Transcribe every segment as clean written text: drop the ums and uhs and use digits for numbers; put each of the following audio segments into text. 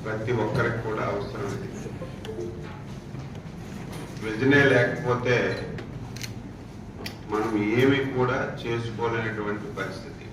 ప్రతి ఒక్కరికి కూడా అవసరం. ఇది విజనే లేకపోతే మనం ఏమి కూడా చేసుకోలేనటువంటి పరిస్థితి.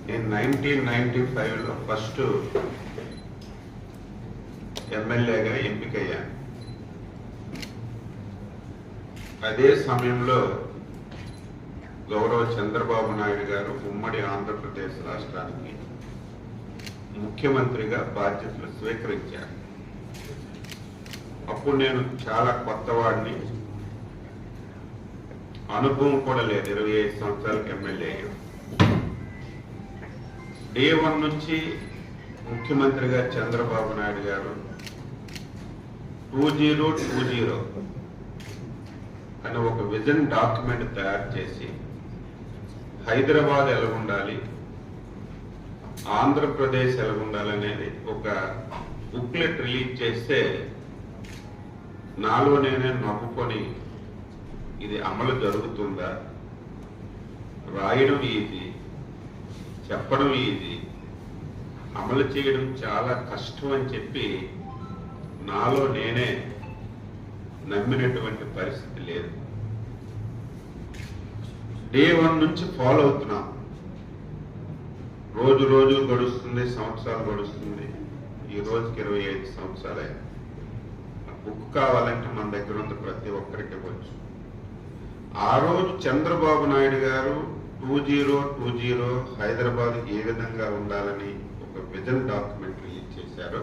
నేను 1995లో ఫస్ట్ ఎమ్మెల్యేగా ఎంపికయ్యాను. అదే సమయంలో గౌరవ చంద్రబాబు నాయుడు గారు ఉమ్మడి ఆంధ్రప్రదేశ్ రాష్ట్రానికి ముఖ్యమంత్రిగా బాధ్యతలు స్వీకరించారు. అప్పుడు నేను చాలా కొత్తవాడిని, అనుభవం కూడా లేదు. 25 సంవత్సరాలకు ఎమ్మెల్యే అయ్యాను. డే 1 నుంచి ముఖ్యమంత్రిగా చంద్రబాబు నాయుడు గారు 2020 అని ఒక విజన్ డాక్యుమెంట్ తయారు చేసి హైదరాబాద్ ఎలా ఉండాలి, ఆంధ్రప్రదేశ్ ఎలా ఉండాలి అనేది ఒక బుక్లెట్ రిలీజ్ చేస్తే నాలో నేనే నవ్వుకొని ఇది అమలు జరుగుతుందా, రాయడం ఈజీ, చెప్పడం ఈజీ, అమలు చేయడం చాలా కష్టం అని చెప్పి నాలో నేనే నమ్మినటువంటి పరిస్థితి లేదు. డే 1 నుంచి ఫాలో అవుతున్నాం. రోజు రోజు గడుస్తుంది, సంవత్సరాలు గడుస్తుంది. ఈ రోజుకి 25 సంవత్సరాలే. బుక్ కావాలంటే మన దగ్గర ఉంది, ప్రతి ఒక్కరికి ఇవ్వచ్చు. ఆ రోజు చంద్రబాబు నాయుడు గారు 2020 హైదరాబాద్ ఏ విధంగా ఉండాలని ఒక విజన్ డాక్యుమెంట్ రిలీజ్ చేశారో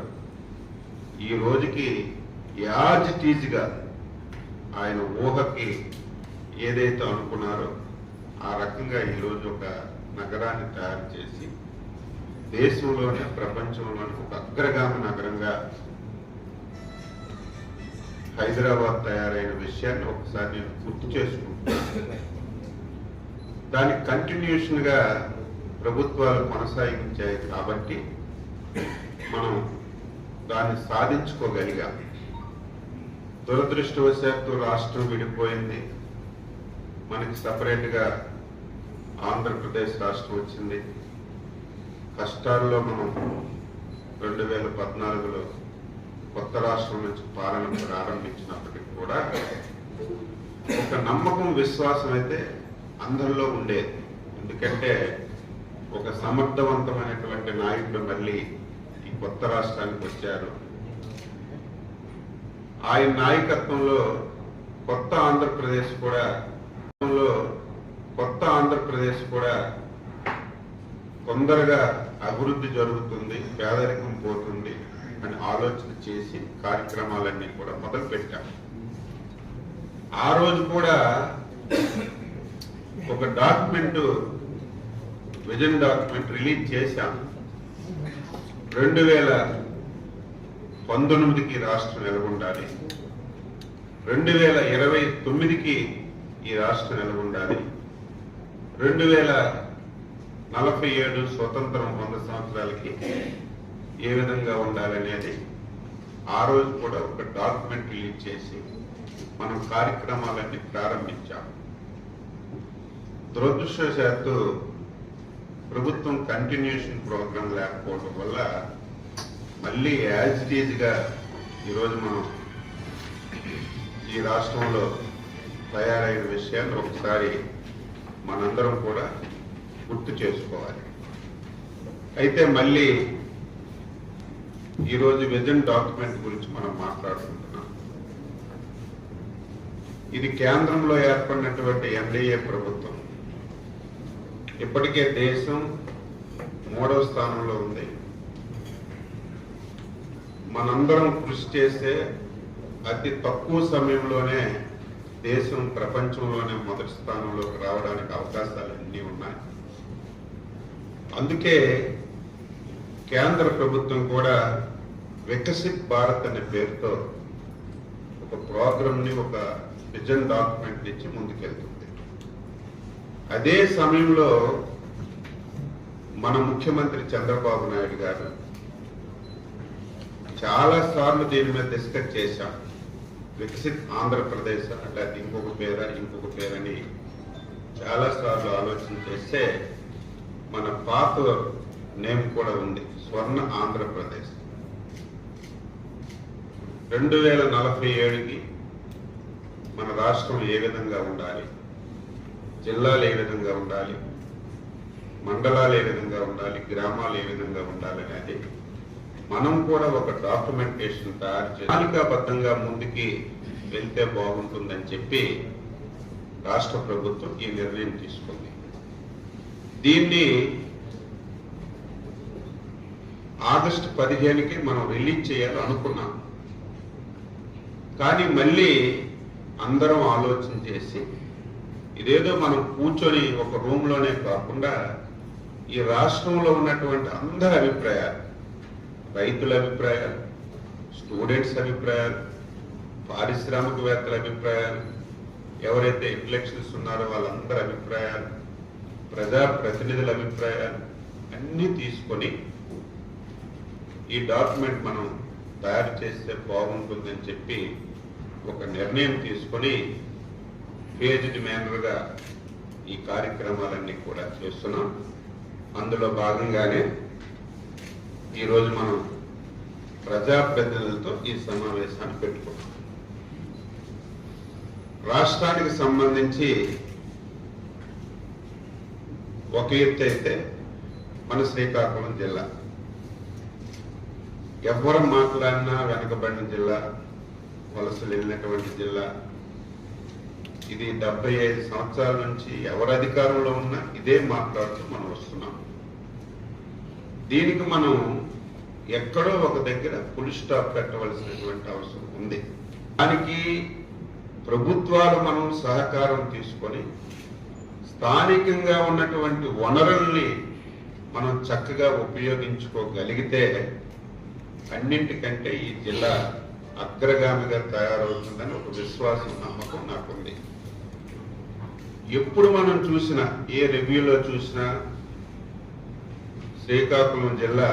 ఈ రోజుకి యాజ్ ఇట్ ఈజ్ గా ఆయన ఊహకి ఏదైతే అనుకున్నారో ఆ రకంగా ఈరోజు ఒక నగరాన్ని తయారు చేసి దేశంలోనే ప్రపంచంలోనే ఒక అగ్రగామి నగరంగా హైదరాబాద్ తయారైన విషయాన్ని ఒకసారి నేను గుర్తు చేసుకుంటున్నాను. దానికి కంటిన్యూషన్ గా ప్రభుత్వాలు కొనసాగించాయి కాబట్టి మనం దాన్ని సాధించుకోగలిగాం. దురదృష్టవశాత్తు రాష్ట్రం విడిపోయింది, మనకి సపరేట్ గా ఆంధ్రప్రదేశ్ రాష్ట్రం వచ్చింది. కష్టాల్లో మనం 2014లో కొత్త రాష్ట్రం నుంచి పాలన ప్రారంభించినప్పటికీ కూడా ఒక నమ్మకం, విశ్వాసం అయితే అందరిలో ఉండేది. ఎందుకంటే ఒక సమర్థవంతమైనటువంటి నాయకుడు మళ్ళీ ఈ కొత్త రాష్ట్రానికి వచ్చారు. ఆయన నాయకత్వంలో కొత్త ఆంధ్రప్రదేశ్ కూడా తొందరగా అభివృద్ధి జరుగుతుంది, పేదరికం పోతుంది అని ఆలోచన చేసి కార్యక్రమాలన్నీ కూడా మొదలు పెట్టాం. ఆ రోజు కూడా ఒక డాక్యుమెంట్, విజన్ డాక్యుమెంట్ రిలీజ్ చేశాం. 2019కి రాష్ట్రం ఎలా ఉండాలి, 2029కి ఈ రాష్ట్రం ఎలా ఉండాలి, 2047 స్వతంత్రం 100 సంవత్సరాలకి ఏ విధంగా ఉండాలనేది ఆ రోజు కూడా ఒక డాక్యుమెంట్ రిలీజ్ చేసి మనం కార్యక్రమాలన్నీ ప్రారంభించాం. దురదృష్టవశాత్తు ప్రభుత్వం కంటిన్యూషన్ ప్రోగ్రామ్ లేకపోవడం వల్ల మళ్ళీ యాజ్ ఇట్ ఈజ్ గా ఈరోజు మనం ఈ రాష్ట్రంలో తయారైన విషయాన్ని ఒకసారి మనందరం కూడా గుర్తు చేసుకోవాలి. అయితే మళ్ళీ ఈరోజు విజన్ డాక్యుమెంట్ గురించి మనం మాట్లాడుకుంటున్నాం. ఇది కేంద్రంలో ఏర్పడినటువంటి ఎన్డీఏ ప్రభుత్వం. ఇప్పటికే దేశం 3వ స్థానంలో ఉంది. మనందరం కృషి చేస్తే అతి తక్కువ సమయంలోనే దేశం ప్రపంచంలోనే మొదటి స్థానంలోకి రావడానికి అవకాశాలు అన్నీ ఉన్నాయి. అందుకే కేంద్ర ప్రభుత్వం కూడా వికసిత్ భారత్ అనే పేరుతో ఒక ప్రోగ్రామ్ ని, ఒక విజన్ డాక్యుమెంట్ ఇచ్చి ముందుకెళ్తుంది. అదే సమయంలో మన ముఖ్యమంత్రి చంద్రబాబు నాయుడు గారు చాలా సార్లు దీని మీద డిస్కస్ చేశాం. వికసిత్ ఆంధ్రప్రదేశ్ అంటే ఇంకొక పేరని చాలా సార్లు ఆలోచన చేస్తే మన పాత నేమ్ కూడా ఉంది, స్వర్ణ ఆంధ్రప్రదేశ్. 2047కి మన రాష్ట్రం ఏ విధంగా ఉండాలి, జిల్లాలు ఏ విధంగా ఉండాలి, మండలాలు ఏ విధంగా ఉండాలి, గ్రామాలు ఏ విధంగా ఉండాలి అనేది మనం కూడా ఒక డాక్యుమెంటేషన్ తయారు చేసి ప్రణాళికాబద్ధంగా ముందుకి వెళ్తే బాగుంటుందని చెప్పి రాష్ట్ర ప్రభుత్వం ఈ నిర్ణయం తీసుకుంది. దీన్ని ఆగస్టు 15కి మనం రిలీజ్ చేయాలనుకున్నాం. కానీ మళ్ళీ అందరం ఆలోచన చేసి ఇదేదో మనం కూర్చొని ఒక రూమ్లోనే కాకుండా ఈ రాష్ట్రంలో ఉన్నటువంటి అందరి అభిప్రాయాలు, రైతుల అభిప్రాయాలు, స్టూడెంట్స్ అభిప్రాయాలు, పారిశ్రామికవేత్తల అభిప్రాయాలు, ఎవరైతే ఇంటలెక్చువల్స్ ఉన్నారో వాళ్ళందరి అభిప్రాయాలు, ప్రజాప్రతినిధుల అభిప్రాయాలు అన్నీ తీసుకొని ఈ డాక్యుమెంట్ మనం తయారు చేస్తే బాగుంటుందని చెప్పి ఒక నిర్ణయం తీసుకొని ఫేజ్డ్ మేనర్గా ఈ కార్యక్రమాలన్నీ కూడా చేస్తున్నాం. అందులో భాగంగానే ఈరోజు మనం ప్రజాప్రతినిధులతో ఈ సమావేశాన్ని పెట్టుకున్నాం. రాష్ట్రానికి సంబంధించి ఒక ఎత్తు అయితే మన శ్రీకాకుళం జిల్లా ఎవరు మాట్లాడినా వెనకబడిన జిల్లా, వలసలు వెళ్ళినటువంటి జిల్లా. ఇది 75 సంవత్సరాల నుంచి ఎవరు అధికారంలో ఉన్నా ఇదే మాట్లాడుతూ మనం వస్తున్నాం. దీనికి మనం ఎక్కడో ఒక దగ్గర ఫుల్ స్టాప్ పెట్టవలసినటువంటి అవసరం ఉంది. దానికి ప్రభుత్వాలు మనం సహకారం తీసుకొని స్థానికంగా ఉన్నటువంటి వనరుల్ని మనం చక్కగా ఉపయోగించుకోగలిగితే అన్నింటికంటే ఈ జిల్లా అగ్రగామిగా తయారవుతుందని ఒక విశ్వాసం, నమ్మకం నాకుంది. ఎప్పుడు మనం చూసినా, ఏ రివ్యూలో చూసినా శ్రీకాకుళం జిల్లా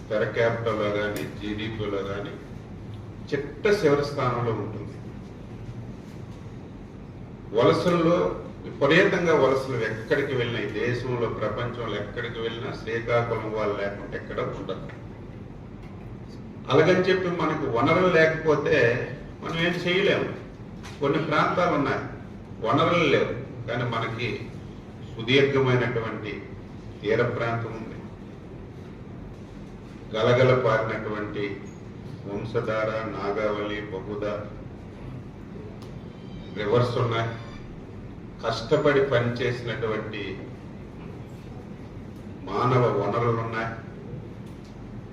పెర్ క్యాపిటల్లో కానీ జీడిపిలో కానీ చిట్ట చివరి స్థానంలో ఉంటుంది. వలసల్లో విపరీతంగా వలసలు ఎక్కడికి వెళ్ళినా, ఈ దేశంలో ప్రపంచంలో ఎక్కడికి వెళ్ళినా శ్రీకాకుళం వాళ్ళు లేకుంటే ఎక్కడ ఉండదు. అలాగని చెప్పి మనకు వనరులు లేకపోతే మనం ఏం చేయలేము. కొన్ని ప్రాంతాలు ఉన్నాయి వనరులు లేవు, కానీ మనకి సుదీర్ఘమైనటువంటి తీర ప్రాంతం ఉంది, గలగల పారినటువంటి వంశధార, నాగావళి, బహుదా రివర్స్ ఉన్నాయి, కష్టపడి పనిచేసినటువంటి మానవ వనరులు ఉన్నాయి.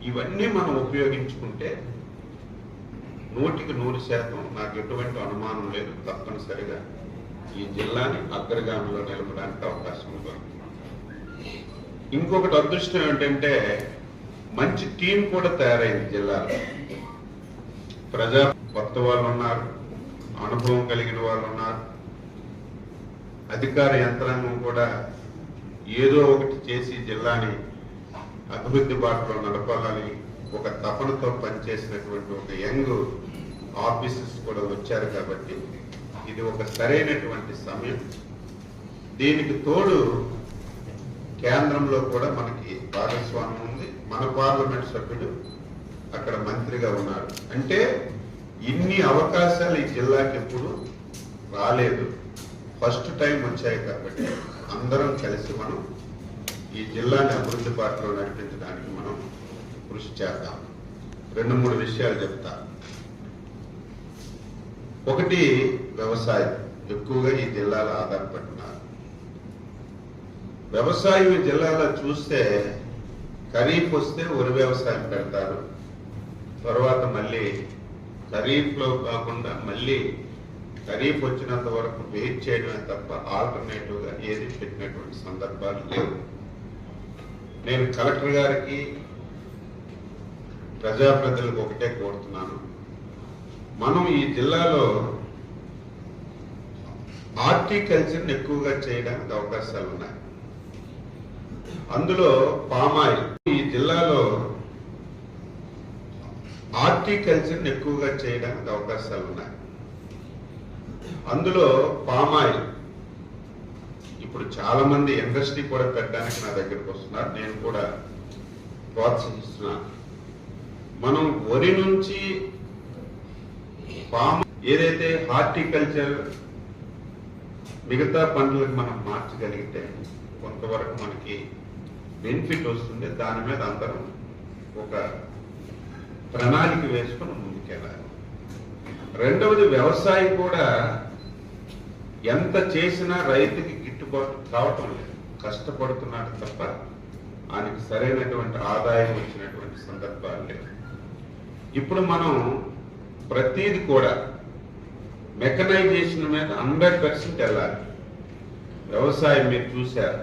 ఇవన్నీ మనం ఉపయోగించుకుంటే 100% నాకు ఎటువంటి అనుమానం లేదు, తప్పనిసరిగా ఈ జిల్లాని అగ్రగామిలో నిలపడానికి అవకాశం ఉంది. ఇంకొకటి అదృష్టం ఏంటంటే మంచి టీం కూడా తయారైంది జిల్లాలో. ప్రజా కొత్త వాళ్ళు ఉన్నారు, అనుభవం కలిగిన వాళ్ళు ఉన్నారు, అధికార యంత్రాంగం కూడా ఏదో ఒకటి చేసి జిల్లాని అభివృద్ధి బాటలో నడపాలని ఒక తపనతో పనిచేసినటువంటి ఒక యంగ్ ఆఫీసర్స్ కూడా వచ్చారు. కాబట్టి ఇది ఒక సరైనటువంటి సమయం. దీనికి తోడు కేంద్రంలో కూడా మనకి భాగస్వామ్యం ఉంది. మన పార్లమెంట్ సభ్యుడు అక్కడ మంత్రిగా ఉన్నారు. అంటే ఇన్ని అవకాశాలు ఈ జిల్లాకి ఎప్పుడు రాలేదు, ఫస్ట్ టైం వచ్చాయి. కాబట్టి అందరం కలిసి మనం ఈ జిల్లాని అభివృద్ధి బాటలో నడిపించడానికి మనం కృషి చేద్దాం. 2-3 విషయాలు చెప్తా. ఒకటి, వ్యవసాయం ఎక్కువగా ఈ జిల్లాలో ఆధారపడుతున్నారు. వ్యవసాయం ఈ జిల్లాలో చూస్తే ఖరీఫ్ వస్తే వరి వ్యవసాయం పెడతారు, తర్వాత మళ్ళీ ఖరీఫ్లో కాకుండా మళ్ళీ ఖరీఫ్ వచ్చినంత వరకు వెయిట్ చేయడమే తప్ప ఆల్టర్నేటివ్గా ఏది పెట్టినటువంటి సందర్భాలు లేవు. నేను కలెక్టర్ గారికి, ప్రజాప్రతినిధులకు ఒకటే కోరుతున్నాను, మనం ఈ జిల్లాలో హార్టికల్చర్ని ఎక్కువగా చేయడానికి అవకాశాలు ఉన్నాయి. అందులో పామాయిల్, ఈ జిల్లాలో హార్టికల్చర్ని ఎక్కువగా చేయడానికి అవకాశాలు ఉన్నాయి. అందులో పామాయిల్ ఇప్పుడు చాలా మంది ఇండస్ట్రీ కూడా పెట్టడానికి నా దగ్గరకు వస్తున్నారు. నేను కూడా ప్రోత్సహిస్తున్నారు. మనం వరి నుంచి పాము ఏదైతే హార్టికల్చర్ మిగతా పంటలకు మనం మార్చగలిగితే కొంతవరకు మనకి బెనిఫిట్ వస్తుంది. దాని మీద అందరం ఒక ప్రణాళిక వేసుకొని ముందుకెళ్ళాలి. రెండవది, వ్యవసాయం కూడా ఎంత చేసినా రైతుకి గిట్టుబాటు కావటం లేదు. కష్టపడుతున్నాడు తప్ప ఆయనకి సరైనటువంటి ఆదాయం వచ్చినటువంటి సందర్భాలు లేవు. ఇప్పుడు మనం ప్రతిది కూడా మెకనైజేషన్ మీద 100% వెళ్ళాలి. వ్యవసాయం మీరు చూశారు,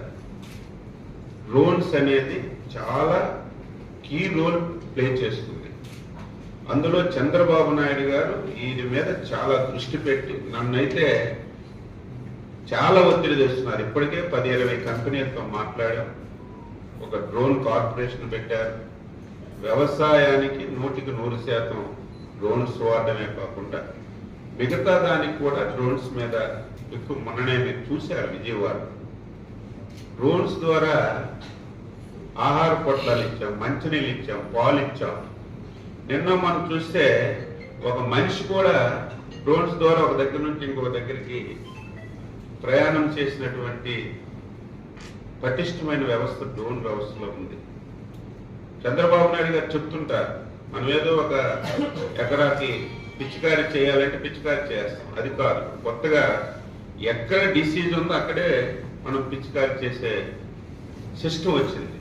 డ్రోన్స్ అనేది చాలా కీ రోల్ ప్లే చేస్తుంది. అందులో చంద్రబాబు నాయుడు గారు దీని మీద చాలా దృష్టి పెట్టి నన్నైతే చాలా ఒత్తిడి తెస్తున్నారు. ఇప్పటికే 10-20 కంపెనీలతో మాట్లాడాం. ఒక డ్రోన్ కార్పొరేషన్ పెట్టారు. వ్యవసాయానికి 100% డ్రోన్స్ వాడడమే కాకుండా మిగతా దానికి కూడా డ్రోన్స్ మీద ఎక్కువ మొన్ననే మీరు చూశారు విజయవాడ. డ్రోన్స్ ద్వారా ఆహార పొట్లాలు ఇచ్చాం, మంచినీళ్ళు ఇచ్చాం, పాలు ఇచ్చాం. నిన్న మనం చూస్తే ఒక మనిషి కూడా డ్రోన్స్ ద్వారా ఒక దగ్గర నుంచి ఇంకొక దగ్గరికి ప్రయాణం చేసినటువంటి పటిష్టమైన వ్యవస్థ డ్రోన్ వ్యవస్థలో ఉంది. చంద్రబాబు నాయుడు గారు చెప్తుంటారు, మనం ఏదో ఒక ఎకరాకి పిచికారీ చేయాలంటే పిచికారీ చేస్తాం. అది కాదు, కొత్తగా ఎక్కడ డిసీజ్ ఉందో అక్కడే మనం పిచికారీ చేసే సిస్టమ్ వచ్చింది.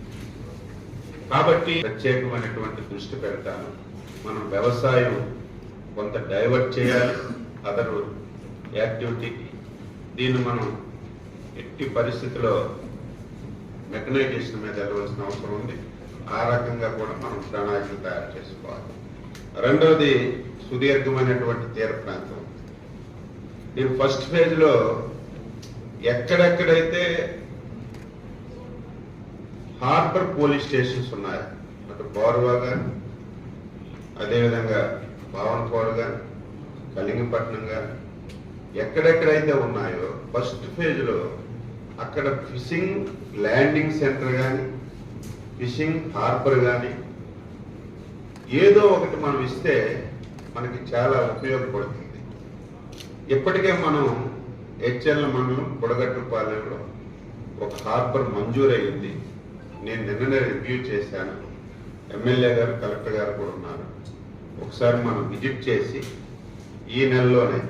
కాబట్టి ప్రత్యేకమైనటువంటి దృష్టి పెడతాను. మనం వ్యవసాయం కొంత డైవర్ట్ చేయాలి అదర్ యాక్టివిటీకి. దీన్ని మనం ఎట్టి పరిస్థితిలో మెకనైజేషన్ మీద వెళ్ళవలసిన అవసరం ఉంది. ఆ రకంగా కూడా మనం ప్రణాళికలు తయారు చేసుకోవాలి. రెండవది, సుదీర్ఘమైనటువంటి తీర ప్రాంతం. నేను ఫస్ట్ ఫేజ్లో ఎక్కడెక్కడైతే హార్బర్ పోలీస్ స్టేషన్స్ ఉన్నాయో, అటు బోర్వా కానీ, అదేవిధంగా భావనపాడు కానీ, కలింగపట్నం కానీ, ఎక్కడెక్కడైతే ఉన్నాయో ఫస్ట్ ఫేజ్లో అక్కడ ఫిషింగ్ ల్యాండింగ్ సెంటర్ కానీ, ఫిషింగ్ హార్బర్ కానీ ఏదో ఒకటి మనం ఇస్తే మనకి చాలా ఉపయోగపడుతుంది. ఇప్పటికే మనం హెచ్ఎల్ మండలం బుడగట్టుపాలెంలో ఒక హార్బర్ మంజూరయ్యింది. నేను నిన్ననే రివ్యూ చేశాను. ఎమ్మెల్యే గారు, కలెక్టర్ గారు కూడా ఉన్నారు. ఒకసారి మనం విజిట్ చేసి ఈ నెలలోనే,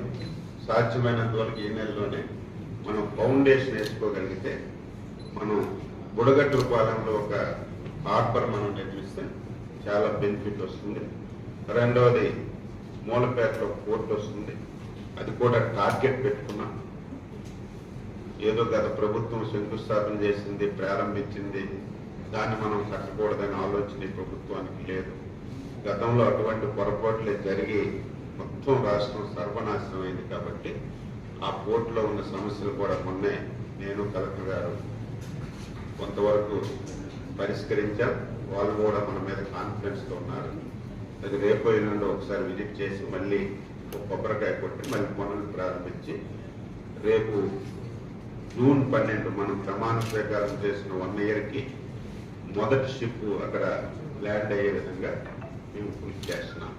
సాధ్యమైనంత వరకు ఈ నెలలోనే మనం ఫౌండేషన్ వేసుకోగలిగితే మనం బుడగట్టుపాలెంలో ఒక హార్బర్ మనం నిర్మిస్తే చాలా బెనిఫిట్ వస్తుంది. రెండవది, మూలపేటలో పోర్ట్ వస్తుంది. అది కూడా టార్గెట్ పెట్టుకున్నాం. ఏదో గత ప్రభుత్వం శంకుస్థాపన చేసింది, ప్రారంభించింది, దాన్ని మనం కట్టకూడదనే ఆలోచన ఈ ప్రభుత్వానికి లేదు. గతంలో అటువంటి పొరపాట్లే జరిగి మొత్తం రాష్ట్రం సర్వనాశనం అయింది. కాబట్టి ఆ పోర్టులో ఉన్న సమస్యలు కూడా మొన్నే నేను, కలెక్టర్ గారు కొంతవరకు పరిష్కరించాం. వాళ్ళు కూడా మన మీద కాన్ఫిడెన్స్తో ఉన్నారు. అది రేపు ఎల్లుండి ఒకసారి విజిట్ చేసి మళ్ళీ కొబ్బరికాయ కొట్టి మళ్ళీ పనులు ప్రారంభించి రేపు జూన్ 12 మనం ప్రమాణ స్వీకారం చేసిన 1 ఇయర్కి మొదటి షిప్ అక్కడ ల్యాండ్ అయ్యే విధంగా మేము కృషి చేస్తున్నాం.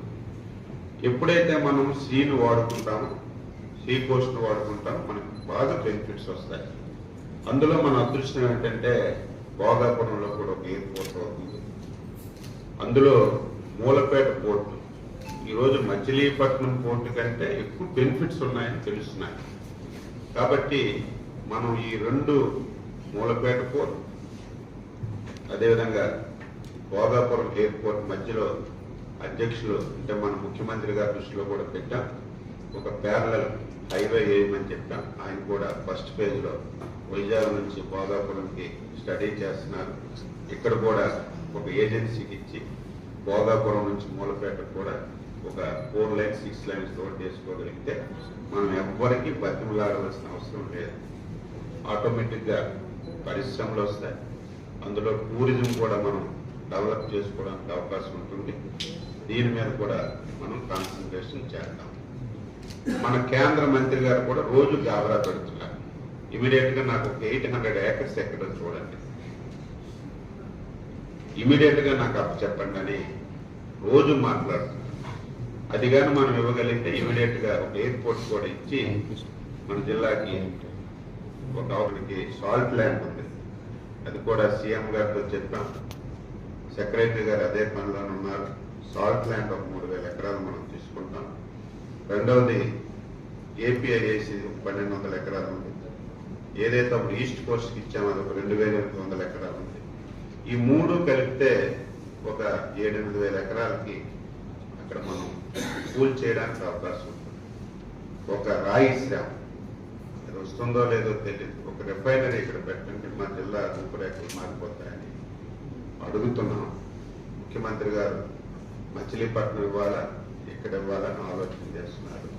ఎప్పుడైతే మనం సీను వాడుకుంటామో, సీ కోస్ట్ వాడుకుంటామో మనకు బాగా బెనిఫిట్స్ వస్తాయి. అందులో మన అదృష్టం ఏంటంటే భోగాపురంలో కూడా ఒక ఎయిర్పోర్ట్ అవుతుంది. అందులో మూలపేట పోర్టు ఈరోజు మచిలీపట్నం పోర్టు కంటే ఎక్కువ బెనిఫిట్స్ ఉన్నాయని తెలుస్తున్నాయి. కాబట్టి మనం ఈ 2 మూలపేట పోర్ట్, అదేవిధంగా భోగాపురం ఎయిర్పోర్ట్ మధ్యలో అధ్యక్షులు అంటే మన ముఖ్యమంత్రి గారి దృష్టిలో కూడా పెట్టాం. ఒక ప్యారలల్ హైవే వేయమని చెప్పాం. ఆయన కూడా ఫస్ట్ ఫేజ్లో వైజాగ్ నుంచి భోగాపురంకి స్టడీ చేస్తున్నారు. ఇక్కడ కూడా ఒక ఏజెన్సీకి ఇచ్చి భోగాపురం నుంచి మూలపేట కూడా ఒక 4 లైన్స్ 6 లైన్స్ రోడ్ చేసుకోగలిగితే మనం ఎవ్వరికి బతిమలాడవలసిన అవసరం లేదు. ఆటోమేటిక్గా పరిశ్రమలు వస్తాయి. అందులో టూరిజం కూడా మనం డెవలప్ చేసుకోవడానికి అవకాశం ఉంటుంది. దీని మీద కూడా మనం కాన్సన్ట్రేషన్ చేద్దాం. మన కేంద్ర మంత్రి గారు కూడా రోజు గాబరా పెడుతున్నారు. ఇమీడియట్గా నాకు ఒక 800 ఏకర్స్ ఎక్కడో చూడండి. ఇమీడియట్గా నాకు చెప్పండి అని రోజు మాట్లాడుతున్నాను. అది కానీ మనం ఇవ్వగలిగితే ఇమీడియట్గా ఒక ఎయిర్పోర్ట్ కూడా ఇచ్చి మన జిల్లాకి ఒక ఆవునికి సాల్ట్ ల్యాండ్ ఉంది, అది కూడా సీఎం గారితో చెప్పాం. సెక్రటరీ గారు అదే పనిలో ఉన్నారు. సాల్ట్ ల్యాండ్ ఒక 3,000 ఎకరాలు మనం తీసుకుంటాం. రెండవది ఏపీఐఏసి 1,200 ఎకరాలు ఉంది. ఏదైతే అప్పుడు ఈస్ట్ కోస్ట్కి ఇచ్చామో అది ఒక 2,800 ఎకరాలు ఉంది. ఈ మూడు కలిపితే ఒక 7,000-8,000 ఎకరాలకి అక్కడ మనం పూల్ చేయడానికి అవకాశం ఉంటుంది. ఒక రాయి శ్రామ్ అది వస్తుందో లేదో తెలియదు. ఒక రిఫైనరీ ఇక్కడ పెట్టండి, మా జిల్లా రూపురేఖలు మారిపోతాయని అడుగుతున్నాం. ముఖ్యమంత్రి గారు మచిలీపట్నం ఇవ్వాలా, ఇక్కడ ఇవ్వాలని ఆలోచన చేస్తున్నారు.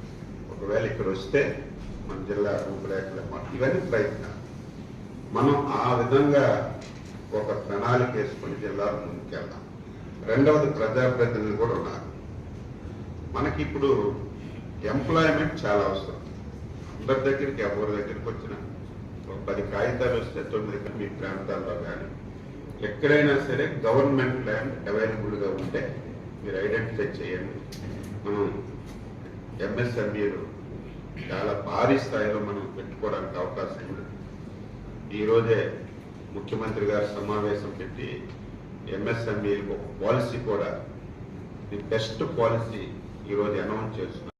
ఒకవేళ ఇక్కడ వస్తే మన జిల్లా రూపురేఖలు ఇవన్నీ ప్రయత్నాలు. మనం ఆ విధంగా ఒక ప్రణాళిక వేసుకుని జిల్లాలో ముందుకెళ్దాం. రెండవది ప్రజాప్రతినిధులు కూడా ఉన్నారు. మనకి ఇప్పుడు ఎంప్లాయ్మెంట్ చాలా అవసరం. అందరి దగ్గరికి ఎవరి దగ్గరికి వచ్చినా ఒక 10 కాగితాలు వస్తే 9 మీ ప్రాంతాల్లో కానీ ఎక్కడైనా సరే గవర్నమెంట్ ల్యాండ్ అవైలబుల్గా ఉంటే మీరు ఐడెంటిఫై చేయండి. మనం ఎంఎస్ఎంఈలు చాలా భారీ స్థాయిలో మనం పెట్టుకోవడానికి అవకాశం ఉంది. ఈరోజే ముఖ్యమంత్రి గారు సమావేశం పెట్టి ఎంఎస్ఎంఈలకు ఒక పాలసీ కూడా, ది బెస్ట్ పాలసీ ఈరోజు అనౌన్స్ చేస్తున్నారు.